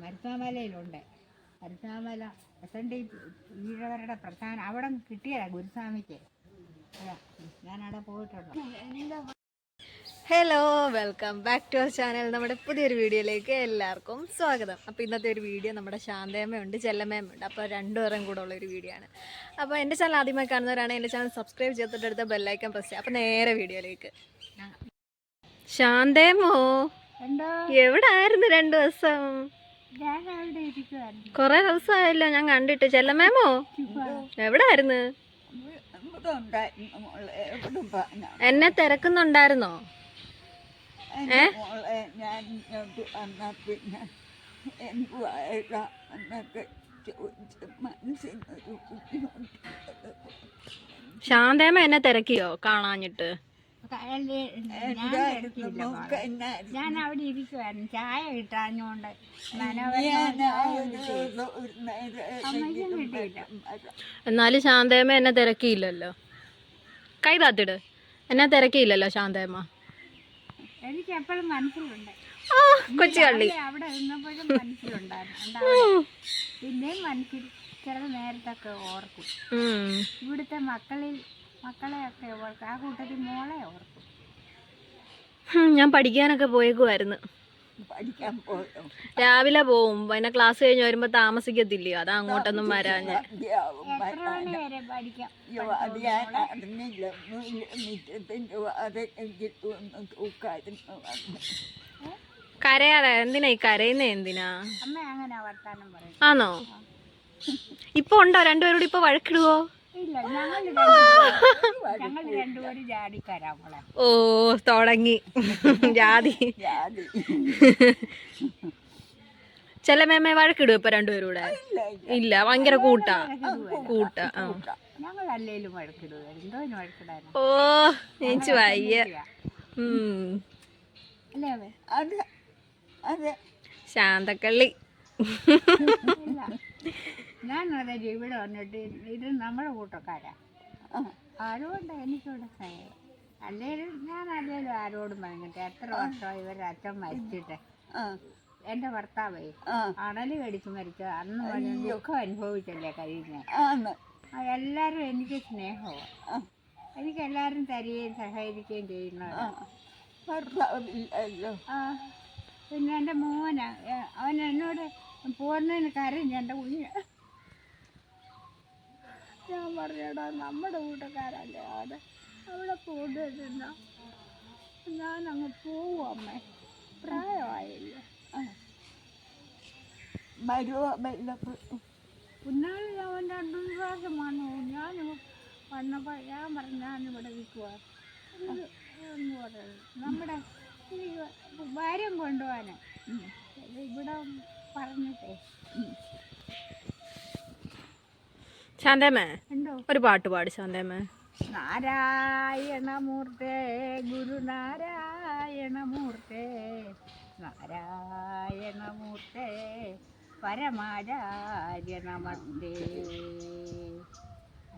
മരുത്താമലയിലുണ്ട്. Maruthamala SND ഈഴവരുടെ പ്രധാന അവിടെ കിട്ടിയതാ ഗുരുസ്വാമിക്ക്. ഞാനവിടെ പോയിട്ടുണ്ട്. Hello, welcome back to our channel. നമ്മുടെ പുതിയൊരു വീഡിയോയിലേക്ക് എല്ലാവർക്കും സ്വാഗതം. അപ്പോൾ ഇന്നത്തെ ഒരു വീഡിയോ നമ്മുടെ ശാന്തയമ്മയുണ്ട്, ചെല്ലമ്മയുണ്ട്. അപ്പോൾ രണ്ടുപേരും കൂടെ ഉള്ളൊരു വീഡിയോ ആണ്. അപ്പോൾ എൻ്റെ ചാനൽ ആദ്യമായി കാണുന്നവരാണ് എൻ്റെ ചാനൽ സബ്സ്ക്രൈബ് ചെയ്തിട്ടെടുത്ത ബെല്ലൈക്കൺ പ്രസ് ചെയ്യുക. അപ്പോൾ നേരെ വീഡിയോയിലേക്ക്. ശാന്തയമ്മോ, എവിടെ ആയിരുന്നു 2 ദിവസം? കുറേ ദിവസമായല്ലോ ഞാൻ കണ്ടിട്ട്. ചെല്ലമ്മേമോ എവിടെ ആയിരുന്നു? എന്നെ തിരക്കുന്നുണ്ടായിരുന്നോ? ശാന്തേമ്മ എന്നെ തിരക്കിയോ കാണാഞ്ഞിട്ട്? ഞാൻ അവിടെ ഇരിക്കുവായിരുന്നു, ചായ കിട്ടാഞ്ഞോണ്ട്. എന്നാലും ശാന്തേമ്മ എന്നെ തിരക്കിയില്ലല്ലോ. കൈ താത്തിട്. എന്നെ തിരക്കിയില്ലല്ലോ ശാന്തേമ്മ. എനിക്ക് എപ്പോഴും മനസ്സിലുണ്ട്. കൊച്ചുകള്ളി അവിടെ നിന്നപ്പോഴും മനസ്സിലുണ്ടായിരുന്നു. പിന്നെയും മനസ്സിൽ ചില നേരത്തൊക്കെ ഓർക്കും. ഇവിടുത്തെ മക്കളെയൊക്കെ ഓർക്കും. ആ കൂട്ടത്തിൽ മോളെ ഓർക്കും. ഞാൻ പഠിക്കാനൊക്കെ പോയേക്കുമായിരുന്നു. രാവിലെ പോവും, പിന്നെ ക്ലാസ് കഴിഞ്ഞ് വരുമ്പോ താമസിക്കത്തില്ലയോ, അതാ അങ്ങോട്ടൊന്നും വരാൻ. കരയാതെ എന്തിനാ ഈ കരയുന്നേ? എന്തിനാ? ആണോ? ഇപ്പൊ ഉണ്ടോ രണ്ടുപേരോട്? ഇപ്പൊ വഴക്കിടുവോ? ഓ, തുടങ്ങി ജാതി. ചെല്ലമ്മ വഴക്കിടുവോ ഇപ്പൊ രണ്ടുപേരൂടെ? ഇല്ല, ഭയങ്കര കൂട്ടാ. ഓ, എനിക്ക് വയ്യ. ശാന്തക്കള്ളി. ഞാനതെ ഇവിടെ വന്നിട്ട് ഇത് നമ്മുടെ കൂട്ടക്കാരാ. ആരോണ്ട് എനിക്കിവിടെ സ്നേഹം. അല്ലേലും ആരോടും പറഞ്ഞിട്ട് എത്ര വർഷമായി ഇവരുടെ അച്ഛൻ മരിച്ചിട്ട്. എൻ്റെ ഭർത്താവേ അണല് കടിച്ച് മരിച്ച അന്ന് പറഞ്ഞ ദുഃഖം അനുഭവിച്ചല്ലേ കഴിയുന്നത്. എല്ലാവരും എനിക്ക് സ്നേഹമാണ്. എനിക്ക് എല്ലാവരും തരികയും സഹകരിക്കുകയും ചെയ്യുന്നവരാണ്. പിന്നെ എൻ്റെ മോനാ, അവൻ എന്നോട് പോകുന്നതിന് കരഞ്ഞു. എൻ്റെ കുഞ്ഞ് ഞാൻ പറഞ്ഞടാ, നമ്മുടെ കൂട്ടക്കാരല്ലേ അവിടെ പോകുന്നില്ല, ഞാനങ്ങ് പോവും അമ്മേ, പ്രായമായില്ല. പിന്നാലെ അവൻ 2 പ്രാവശ്യം വന്നു. ഞാൻ വന്നപ്പോൾ ഞാൻ പറഞ്ഞു ഞാനിവിടെ നിൽക്കുക എന്ന് പറയുന്നത്. നമ്മുടെ ഭാര്യം കൊണ്ടുപോകാന് ഇവിടെ പറഞ്ഞിട്ടേ. ശാന്തേമ്മേ, ഒരു പാട്ട് പാട് ശാന്തേമ്മേ. നാരായണമൂർത്തേ ഗുരുനാരായണമൂർത്തേ, നാരായണമൂർത്തേ പരമാചാര്യ നമസ്തേ.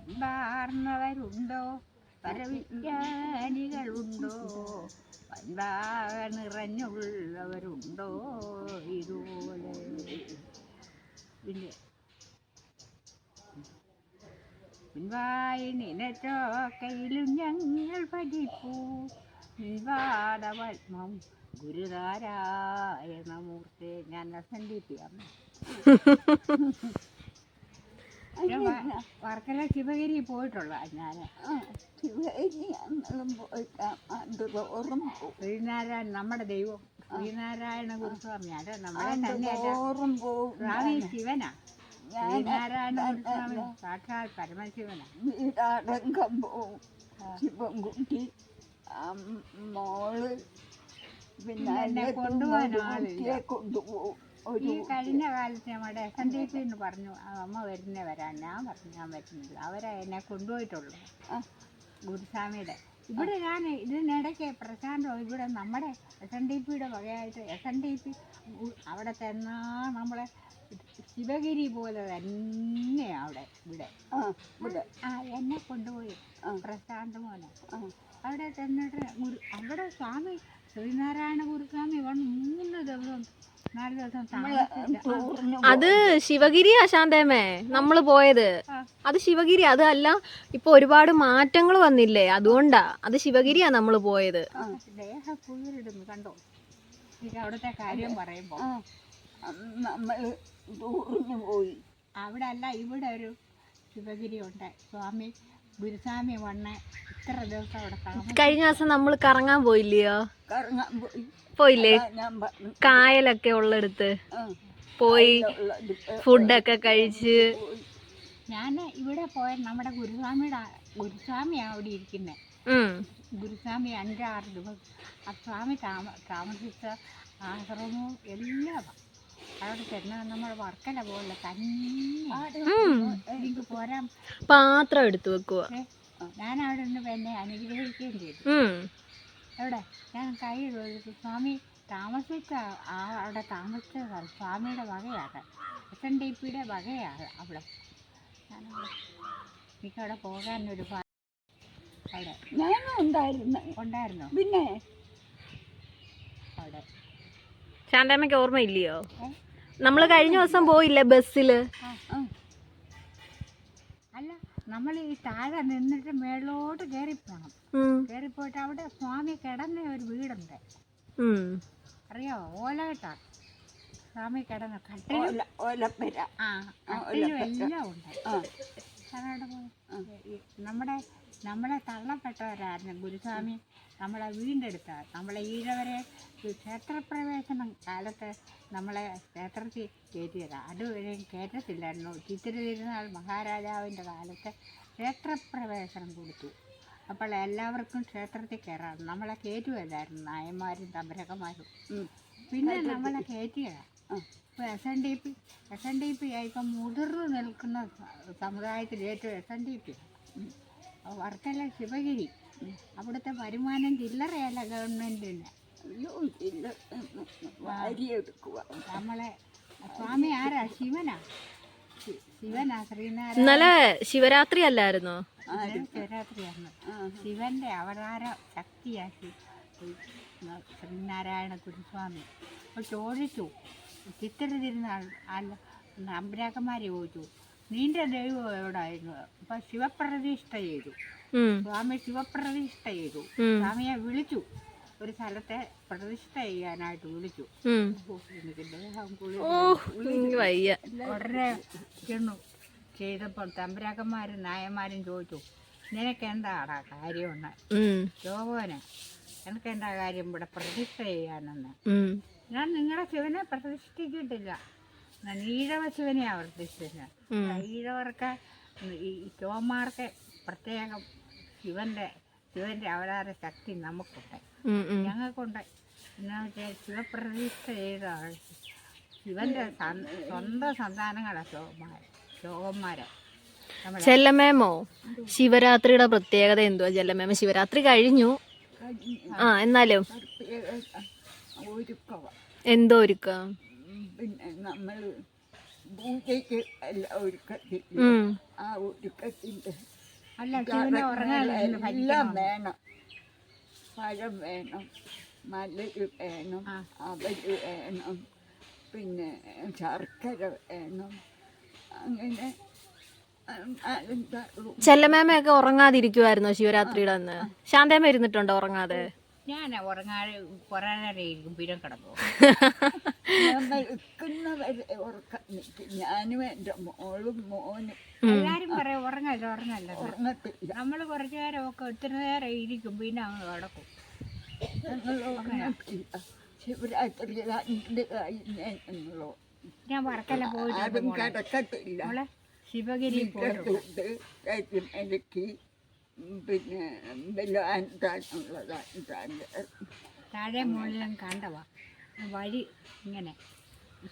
അൻപാർന്നവരുണ്ടോ, പരവിജ്ഞാനികളുണ്ടോ, പൻപാക നിറഞ്ഞുള്ളവരുണ്ടോ ഇതുപോലെ. പിന്നെ പിൻവായി നിനച്ചോക്കയിലും ഞങ്ങൾ ഭജിപ്പൂ, നിൻപാദപത്മം ഗുരുനാരായണമൂർത്തേ. ഞാൻ SNDP അമ്മ. വർക്കല ശിവഗിരി പോയിട്ടുള്ള ഞാൻ. ശ്രീനാരായണ നമ്മുടെ ദൈവം ശ്രീനാരായണ ഗുരുസ്വാമി. അത് നമ്മുടെ തന്നെ സ്വാമി ശിവനാ. ശ്രീനാരായണ ഗുരുസ്വാമി സാക്ഷാൽ പരമശിവനാ. ശിവൻകുട്ടി മോള് പിന്നെ എന്നെ കൊണ്ടുപോകാൻ ആളില്ല. ഈ കഴിഞ്ഞ കാലത്ത് നമ്മുടെ SNDP എന്ന് പറഞ്ഞു അമ്മ വരാൻ. ഞാൻ പറഞ്ഞു ഞാൻ വരുന്നില്ല. അവരാ എന്നെ കൊണ്ടുപോയിട്ടുള്ളൂ ഗുരുസ്വാമിയുടെ. ഇവിടെ ഞാൻ ഇതിനിടയ്ക്ക് പ്രശാന്തോ ഇവിടെ നമ്മുടെ SNDPയുടെ വകയായിട്ട് SNDP അവിടെ ചെന്നാ നമ്മളെ ശിവഗിരി പോലെ തന്നെ അവിടെ ഇവിടെ എന്നെ കൊണ്ടുപോയി പ്രശാന്ത് മോനെ. അവിടെ ചെന്നിട്ട് അവിടെ സ്വാമി ശ്രീനാരായണ ഗുരുസ്വാമി 3 ദിവസം 4 ദിവസം താമസിച്ചില്ല. ടൂറിന് അത് ശിവഗിരിയാ ശാന്തേമേ നമ്മള് പോയത്. അത് ശിവഗിരി. അത് അല്ല, ഇപ്പൊ ഒരുപാട് മാറ്റങ്ങൾ വന്നില്ലേ, അതുകൊണ്ടാ. അത് ശിവഗിരിയാ നമ്മള് പോയത്. ദേഹം കുളിരിടുന്നു കണ്ടോ എനിക്ക് അവിടുത്തെ കാര്യം പറയുമ്പോ. നമ്മൾ ടൂറിന് പോയി. അവിടെ അല്ല, ഇവിടെ ഒരു ശിവഗിരി ഉണ്ട്. സ്വാമി ഗുരുസ്വാമി വണ്ണ ഇത്ര ദിവസം അവിടെ താമസിച്ചു. കഴിഞ്ഞ ദിവസം നമ്മള് കറങ്ങാൻ പോയില്ലയോ? കറങ്ങാൻ പോയി. പോയില്ലേ? ഞാൻ പറഞ്ഞു കായലൊക്കെ ഉള്ളടുത്ത് പോയി ഫുഡൊക്കെ കഴിച്ച്. ഞാൻ ഇവിടെ പോയ നമ്മുടെ ഗുരുസ്വാമിയാണ് അവിടെ ഇരിക്കുന്നത്. ഗുരുസ്വാമി 5-6 ദിവസം ആ സ്വാമി താമസിച്ച ആശ്രമവും എല്ലാം അവിടെ ചെന്നാൽ നമ്മൾ വർക്കല പോലെ തന്നെ എനിക്ക് പോരാൻ പാത്രം എടുത്തു വെക്കുക. ഞാൻ അവിടെ നിന്ന് എന്നെ അനുഗ്രഹിക്കുകയും ചെയ്തു. എവിടെ ഞാൻ കൈ സ്വാമി താമസിച്ച അവിടെ താമസിച്ച സ്വാമിയുടെ വകയാണ്, SNDP വകയാണ് അവിടെ. എനിക്കവിടെ പോകാനൊരു അവിടെ ഞാനും ഉണ്ടായിരുന്നോ പിന്നെ. അവിടെ ശാന്തമ്മയ്ക്ക് ഓർമ്മയില്ലയോ? നമ്മള് കഴിഞ്ഞ ദിവസം പോയില്ലേ ബസ്സില്? അല്ല, നമ്മൾ ഈ താഴെ നിന്നിട്ട് മേളിലോട്ട് കയറിപ്പോണം. കയറിപ്പോയിട്ട് അവിടെ സ്വാമി കിടന്ന ഒരു വീടുണ്ട്, അറിയാവോ? ഓലകെട്ടാണ് സ്വാമി കിടന്ന. കട്ടിലും എല്ലാം ഉണ്ട്. നമ്മളെ തള്ളപ്പെട്ടവരായിരുന്നു ഗുരുസ്വാമി. നമ്മളെ വീണ്ടെടുത്ത നമ്മളെ ഈഴവരെ ക്ഷേത്രപ്രവേശനം കാലത്ത് നമ്മളെ ക്ഷേത്രത്തിൽ കയറ്റിയതാണ്. അതുവരെ കയറ്റത്തില്ലായിരുന്നു. ചിത്തിര തിരുനാൾ മഹാരാജാവിൻ്റെ കാലത്ത് ക്ഷേത്രപ്രവേശനം കൊടുത്തു. അപ്പോൾ എല്ലാവർക്കും ക്ഷേത്രത്തിൽ കയറാം. നമ്മളെ കയറ്റുമല്ലായിരുന്നു നായന്മാരും തമ്പരക്കന്മാരും. പിന്നെ നമ്മളെ കയറ്റിയതാണ്. ഇപ്പോൾ SNDP ആയിപ്പം മുതിർന്നു നിൽക്കുന്ന സമുദായത്തിൽ ഏറ്റവും SNDP വർക്കല ശിവഗിരി. അവിടുത്തെ വരുമാനം ചില്ലറയല്ല ഗവൺമെൻറ്റിന്. നമ്മളെ സ്വാമി ആരാ? ശിവനാ ശ്രീനാരായണ. ഇന്നലെ ശിവരാത്രി അല്ലായിരുന്നോ? ശിവരാത്രിയാണ്. ശിവന്റെ അവതാര ശക്തിയാക്കി ശ്രീനാരായണ ഗുരുസ്വാമി. അപ്പോൾ ചോദിച്ചു, ചിത്തിര തിരുനാൾ അമ്പരാക്കന്മാരെ ചോദിച്ചു, നിന്റെ ദൈവം എവിടായിരുന്നു? അപ്പം ശിവപ്രതിഷ്ഠ ചെയ്തു. സ്വാമി ശിവപ്രതിഷ്ഠ ചെയ്തു. സ്വാമിയെ വിളിച്ചു, ഒരു സ്ഥലത്തെ പ്രതിഷ്ഠ ചെയ്യാനായിട്ട് വിളിച്ചു. ഉടനെ ചെന്നു. ചെയ്തപ്പോൾ തമ്പരാക്കന്മാരും നായന്മാരും ചോദിച്ചു, നിനക്ക് എന്താടാ കാര്യമെന്ന്? യോഗോന് എനിക്ക് എന്താ കാര്യം ഇവിടെ പ്രതിഷ്ഠ ചെയ്യാനെന്ന്? ഞാൻ നിങ്ങളുടെ ശിവനെ പ്രതിഷ്ഠിച്ചിട്ടില്ല, ഞാൻ ഈഴവ ശിവനെയാണ് പ്രതിഷ്ഠിച്ചത്. ഈഴവർക്ക് ഈ ചോമാർക്ക് പ്രത്യേകം ശിവന്റെ അവതാര ശക്തി നമുക്കുണ്ട്, ഞങ്ങൾക്കുണ്ട്. എന്നാന്ന് വെച്ചാൽ ശിവപ്രതിഷ്ഠ ചെയ്ത ശിവന്റെ സ്വന്തം സന്താനങ്ങളാണ് ശോകന്മാരെ. ചെല്ലമേമോ, ശിവരാത്രിയുടെ പ്രത്യേകത എന്തുവാ ചെല്ലമേമ? ശിവരാത്രി കഴിഞ്ഞു, എന്നാലും എന്തോ ഒരുക്കാം? പിന്നെ നമ്മൾ പൂജയ്ക്ക് എല്ലാം ഒരുക്കത്തില്ല, ആ ഒരുക്കത്തിൻ്റെ എല്ലാം വേണം. പഴം വേണം, മലര് വേണം, അവര് വേണം, പിന്നെ ശർക്കര വേണം. അങ്ങനെ ചെല്ലമേമയൊക്കെ ഉറങ്ങാതിരിക്കുവായിരുന്നോ ശിവരാത്രിയുടെ അന്ന്? ശാന്തേമ ഇരുന്നിട്ടുണ്ടോ ഉറങ്ങാതെ? ഞാൻ ഉറങ്ങാതെ കുറേ നേരം ഇരിക്കും, പിന്നെ കിടക്കും. ഞാനും എൻ്റെ മോളും മോനും എല്ലാരും പറയാം ഉറങ്ങത്തില്ല. നമ്മൾ കുറച്ചു നേരം ഒക്കെ ഒത്തിരി നേരം ഇരിക്കും, പിന്നെ അങ്ങ് കിടക്കും. ശിവരാത്രി 2 കഴിഞ്ഞോ ഞാൻ വർക്കല പോയിട്ട് കിടക്കത്തില്ല. ശിവഗിരി പോയിട്ട് എനിക്ക് പിന്നെ താഴെ മുകളിലും കണ്ടവാ വഴി. ഇങ്ങനെ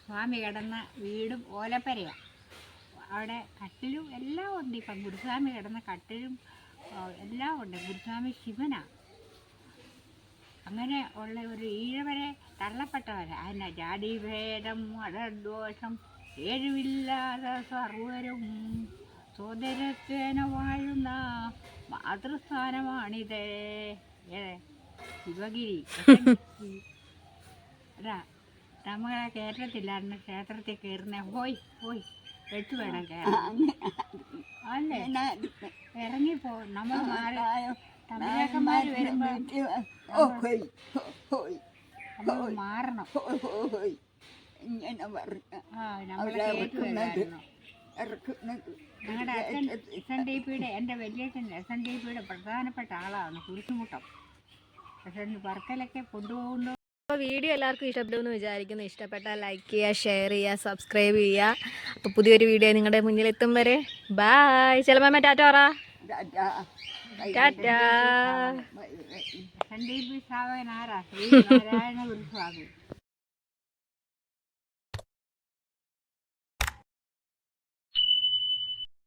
സ്വാമി കിടന്ന വീടും ഓലപ്പരയാണ്. അവിടെ കട്ടിലും എല്ലാം ഉണ്ട്. ഇപ്പം ഗുരുസ്വാമി കിടന്ന കട്ടിലും എല്ലാം ഉണ്ട്. ഗുരുസ്വാമി ശിവനാണ്. അങ്ങനെ ഉള്ള ഒരു ഈഴവരെ തള്ളപ്പെട്ടവരെ. അതിനെ ജാതിഭേദം മതദോഷം ഏഴുമില്ലാതെ സർവരും സോദരത്തേന വാഴുന്ന മാതൃസ്ഥാനമാണിത്. ശിവഗിരി നമ്മളെ കയറ്റത്തില്ലായിരുന്നു ക്ഷേത്രത്തിൽ കയറുന്ന പോയി പോയി വെച്ച് വേണം കയറാൻ. അല്ലേ ഇറങ്ങിപ്പോ നമ്മൾ മാറി തമിഴക്കന്മാർ വരുമ്പോ നമ്മൾ മാറണം. ഇങ്ങനെ പറഞ്ഞ ആ നമ്മളെ കയറ്റുമായിരുന്നു. ഞങ്ങളുടെ അച്ഛൻ SNDP എൻ്റെ വലിയച്ഛൻ്റെ SNDP പ്രധാനപ്പെട്ട ആളാണ് കുരിശുമുട്ടം. പക്ഷെ വർക്കലൊക്കെ കൊണ്ടുപോകുന്നു. അപ്പോൾ വീഡിയോ എല്ലാവർക്കും ഇഷ്ടപ്പെടുമെന്ന് വിചാരിക്കുന്നു. ഇഷ്ടപ്പെട്ടാൽ ലൈക്ക് ചെയ്യുക, ഷെയർ ചെയ്യുക, സബ്സ്ക്രൈബ് ചെയ്യുക. അപ്പോൾ പുതിയൊരു വീഡിയോ നിങ്ങളുടെ മുന്നിലെത്തും വരെ ബായ്. ചെലമാമ ടാറ്റ പറ. ടാറ്റാ. SNDP സ്ഥാപകൻ ആരാ? ശ്രീ നാരായണ ഗുരുസ്വാമി.